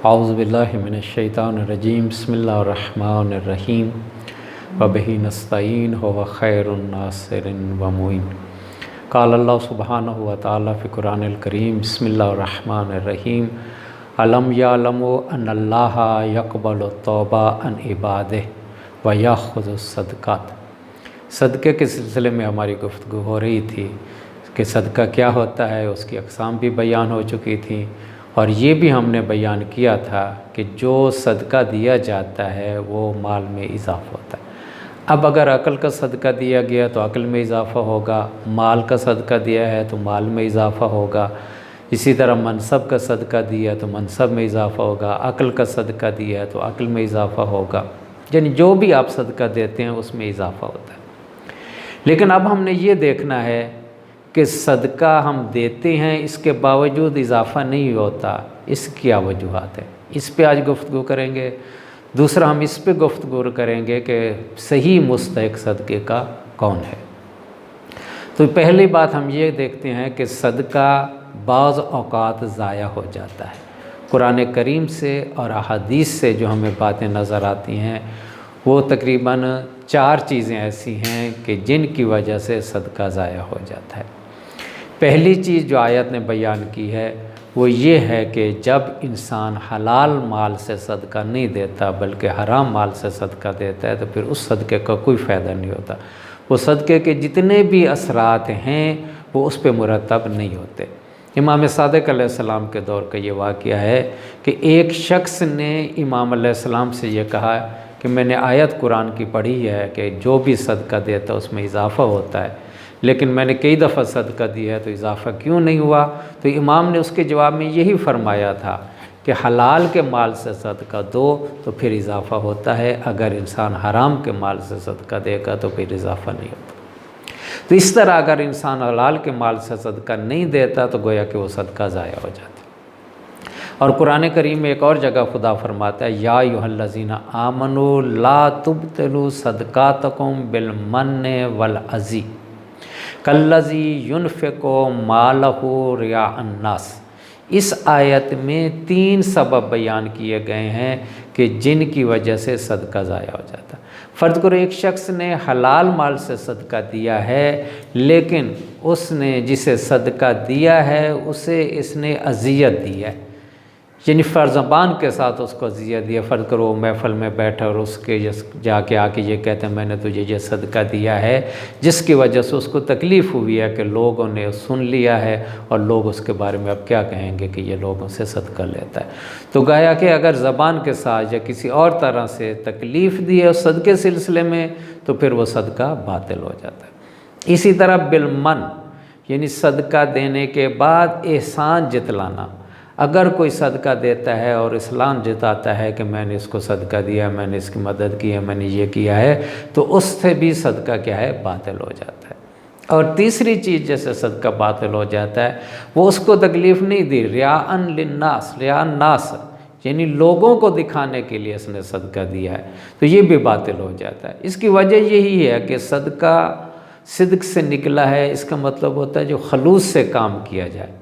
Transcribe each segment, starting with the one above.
اعوذ باللہ من الشیطان الرجیم بسم اللہ الرحمن الرحیم وبہ نستعین هو خیر الناصر ومعین۔ قال اللہ سبحانہ وتعالی فی قرآن الکریم بسم اللہ الرحمن الرحیم علم یعلموا ان اللہ یقبل التوبہ عن عبادہ ویأخذ الصدقات۔ صدقے کے سلسلے میں ہماری گفتگو ہو رہی تھی کہ صدقہ کیا ہوتا ہے، اس کی اقسام بھی بیان ہو چکی تھی، اور یہ بھی ہم نے بیان کیا تھا کہ جو صدقہ دیا جاتا ہے وہ مال میں اضافہ ہوتا ہے۔ اب اگر عقل کا صدقہ دیا گیا تو عقل میں اضافہ ہوگا، مال کا صدقہ دیا ہے تو مال میں اضافہ ہوگا، اسی طرح منصب کا صدقہ دیا تو منصب میں اضافہ ہوگا، عقل کا صدقہ دیا ہے تو عقل میں اضافہ ہوگا، یعنی جو بھی آپ صدقہ دیتے ہیں اس میں اضافہ ہوتا ہے۔ لیکن اب ہم نے یہ دیکھنا ہے کہ صدقہ ہم دیتے ہیں، اس کے باوجود اضافہ نہیں ہوتا، اس کی کیا وجوہات ہے، اس پہ آج گفتگو کریں گے۔ دوسرا ہم اس پہ گفتگو کریں گے کہ صحیح مستحق صدقے کا کون ہے۔ تو پہلی بات ہم یہ دیکھتے ہیں کہ صدقہ بعض اوقات ضائع ہو جاتا ہے۔ قرآن کریم سے اور احادیث سے جو ہمیں باتیں نظر آتی ہیں وہ تقریباً 4 چیزیں ایسی ہیں کہ جن کی وجہ سے صدقہ ضائع ہو جاتا ہے۔ پہلی چیز جو آیت نے بیان کی ہے وہ یہ ہے کہ جب انسان حلال مال سے صدقہ نہیں دیتا بلکہ حرام مال سے صدقہ دیتا ہے تو پھر اس صدقے کا کوئی فائدہ نہیں ہوتا، وہ صدقے کے جتنے بھی اثرات ہیں وہ اس پہ مرتب نہیں ہوتے۔ امام صادق علیہ السلام کے دور کا یہ واقعہ ہے کہ ایک شخص نے امام علیہ السلام سے یہ کہا کہ میں نے آیت قرآن کی پڑھی ہے کہ جو بھی صدقہ دیتا اس میں اضافہ ہوتا ہے، لیکن میں نے کئی دفعہ صدقہ دیا ہے تو اضافہ کیوں نہیں ہوا؟ تو امام نے اس کے جواب میں یہی فرمایا تھا کہ حلال کے مال سے صدقہ دو تو پھر اضافہ ہوتا ہے، اگر انسان حرام کے مال سے صدقہ دے گا تو پھر اضافہ نہیں ہوتا۔ تو اس طرح اگر انسان حلال کے مال سے صدقہ نہیں دیتا تو گویا کہ وہ صدقہ ضائع ہو جاتا ہے۔ اور قرآن کریم میں ایک اور جگہ خدا فرماتا ہے یا ایھا الذین آمنوا لا تبطلوا صدقاتکم بالمن والعزی کالذی ینفق مالہ رئاء الناس۔ اس آیت میں 3 سبب بیان کیے گئے ہیں کہ جن کی وجہ سے صدقہ ضائع ہو جاتا ہے۔ فرض کرو ایک شخص نے حلال مال سے صدقہ دیا ہے، لیکن اس نے جسے صدقہ دیا ہے اسے اس نے اذیت دی ہے، یعنی فرزبان کے ساتھ اس کو اذیت دیا۔ فرض کرو محفل میں بیٹھا اور اس کے جا کے آ کے یہ کہتے ہیں میں نے تجھے یہ صدقہ دیا ہے، جس کی وجہ سے اس کو تکلیف ہوئی ہے کہ لوگوں نے سن لیا ہے اور لوگ اس کے بارے میں اب کیا کہیں گے کہ یہ لوگوں سے صدقہ لیتا ہے۔ تو گویا کہ اگر زبان کے ساتھ یا کسی اور طرح سے تکلیف دی ہے اس صدقے سلسلے میں تو پھر وہ صدقہ باطل ہو جاتا ہے۔ اسی طرح بالمن، یعنی صدقہ دینے کے بعد احسان جتلانا۔ اگر کوئی صدقہ دیتا ہے اور احسان جتاتا ہے کہ میں نے اس کو صدقہ دیا، میں نے اس کی مدد کی ہے، میں نے یہ کیا ہے، تو اس سے بھی صدقہ کیا ہے، باطل ہو جاتا ہے۔ اور تیسری چیز جیسے صدقہ باطل ہو جاتا ہے وہ اس کو تکلیف نہیں دی، رئاء للناس، رئاء الناس، یعنی لوگوں کو دکھانے کے لیے اس نے صدقہ دیا ہے، تو یہ بھی باطل ہو جاتا ہے۔ اس کی وجہ یہی ہے کہ صدقہ صدق سے نکلا ہے، اس کا مطلب ہوتا ہے جو خلوص سے کام کیا جائے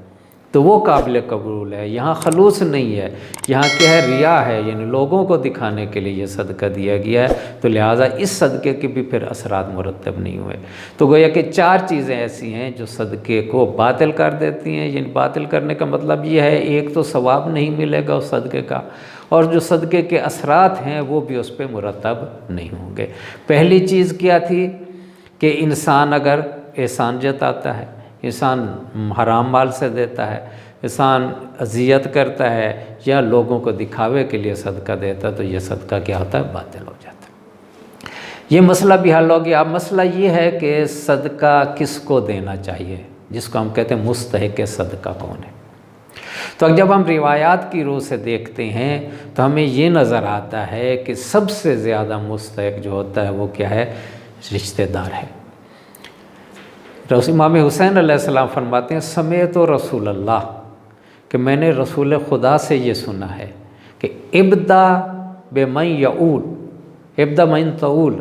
تو وہ قابل قبول ہے۔ یہاں خلوص نہیں ہے، یہاں کیا ہے، ریا ہے، یعنی لوگوں کو دکھانے کے لیے یہ صدقہ دیا گیا ہے، تو لہٰذا اس صدقے کے بھی پھر اثرات مرتب نہیں ہوئے۔ تو گویا کہ 4 چیزیں ایسی ہیں جو صدقے کو باطل کر دیتی ہیں، یعنی باطل کرنے کا مطلب یہ ہے ایک تو ثواب نہیں ملے گا اس صدقے کا، اور جو صدقے کے اثرات ہیں وہ بھی اس پہ مرتب نہیں ہوں گے۔ پہلی چیز کیا تھی کہ انسان اگر احسان جتاتا ہے، انسان حرام مال سے دیتا ہے، انسان اذیت کرتا ہے یا لوگوں کو دکھاوے کے لیے صدقہ دیتا ہے تو یہ صدقہ کیا ہوتا ہے، باطل ہو جاتا ہے۔ یہ مسئلہ بھی حل ہو گیا۔ اب مسئلہ یہ ہے کہ صدقہ کس کو دینا چاہیے، جس کو ہم کہتے ہیں مستحق صدقہ کون ہے۔ تو جب ہم روایات کی روح سے دیکھتے ہیں تو ہمیں یہ نظر آتا ہے کہ سب سے زیادہ مستحق جو ہوتا ہے وہ کیا ہے، رشتہ دار ہے۔ امام حسین علیہ السلام فرماتے ہیں سمعت رسول اللہ، کہ میں نے رسول خدا سے یہ سنا ہے کہ ابدا بمن یعول، ابدا من تعول،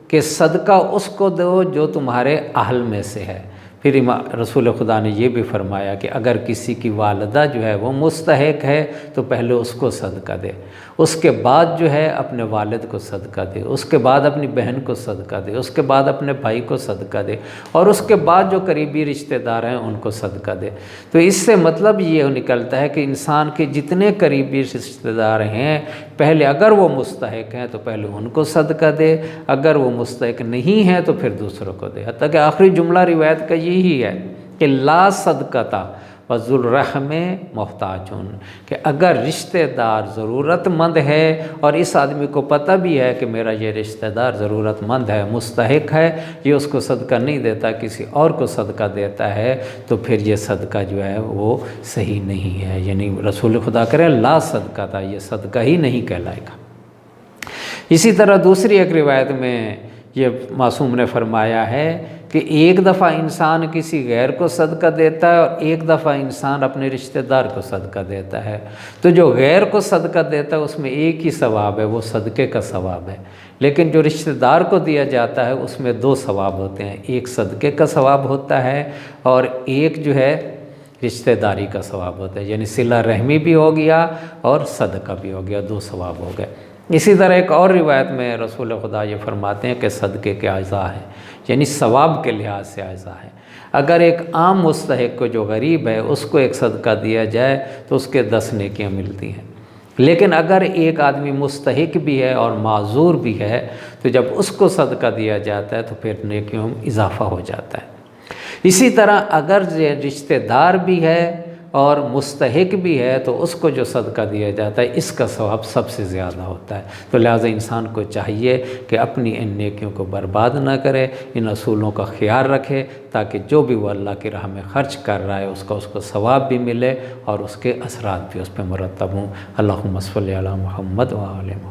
کہ صدقہ اس کو دو جو تمہارے اہل میں سے ہے۔ پھر رسول خدا نے یہ بھی فرمایا کہ اگر کسی کی والدہ جو ہے وہ مستحق ہے تو پہلے اس کو صدقہ دے، اس کے بعد جو ہے اپنے والد کو صدقہ دے، اس کے بعد اپنی بہن کو صدقہ دے، اس کے بعد اپنے بھائی کو صدقہ دے، اور اس کے بعد جو قریبی رشتہ دار ہیں ان کو صدقہ دے۔ تو اس سے مطلب یہ نکلتا ہے کہ انسان کے جتنے قریبی رشتہ دار ہیں پہلے اگر وہ مستحق ہیں تو پہلے ان کو صدقہ دے، اگر وہ مستحق نہیں ہیں تو پھر دوسروں کو دے۔ حتیٰ کہ آخری جملہ روایت کا یہی ہے کہ لا صدقۃ وذو الرحم محتاجون، کہ اگر رشتہ دار ضرورت مند ہے اور اس آدمی کو پتہ بھی ہے کہ میرا یہ رشتہ دار ضرورت مند ہے، مستحق ہے، یہ اس کو صدقہ نہیں دیتا، کسی اور کو صدقہ دیتا ہے، تو پھر یہ صدقہ جو ہے وہ صحیح نہیں ہے، یعنی رسول خدا کرے لا صدقہ تھا، یہ صدقہ ہی نہیں کہلائے گا۔ اسی طرح دوسری ایک روایت میں یہ معصوم نے فرمایا ہے کہ ایک دفعہ انسان کسی غیر کو صدقہ دیتا ہے اور ایک دفعہ انسان اپنے رشتہ دار کو صدقہ دیتا ہے، تو جو غیر کو صدقہ دیتا ہے اس میں ایک ہی ثواب ہے، وہ صدقے کا ثواب ہے، لیکن جو رشتہ دار کو دیا جاتا ہے اس میں دو ثواب ہوتے ہیں، ایک صدقے کا ثواب ہوتا ہے اور ایک جو ہے رشتہ داری کا ثواب ہوتا ہے، یعنی صلہ رحمی بھی ہو گیا اور صدقہ بھی ہو گیا، دو ثواب ہو گئے۔ اسی طرح ایک اور روایت میں رسول خدا یہ فرماتے ہیں کہ صدقے کے اعضاء ہیں، یعنی ثواب کے لحاظ سے اعضاء ہیں۔ اگر ایک عام مستحق کو جو غریب ہے اس کو ایک صدقہ دیا جائے تو اس کے 10 نیکیاں ملتی ہیں، لیکن اگر ایک آدمی مستحق بھی ہے اور معذور بھی ہے تو جب اس کو صدقہ دیا جاتا ہے تو پھر نیکیوں میں اضافہ ہو جاتا ہے۔ اسی طرح اگر یہ رشتہ دار بھی ہے اور مستحق بھی ہے تو اس کو جو صدقہ دیا جاتا ہے اس کا ثواب سب سے زیادہ ہوتا ہے۔ تو لہٰذا انسان کو چاہیے کہ اپنی ان نیکیوں کو برباد نہ کرے، ان اصولوں کا خیال رکھے تاکہ جو بھی وہ اللہ کی راہ میں خرچ کر رہا ہے اس کو ثواب بھی ملے اور اس کے اثرات بھی اس پہ مرتب ہوں۔ اللہم صلی علی محمد و آل محمد۔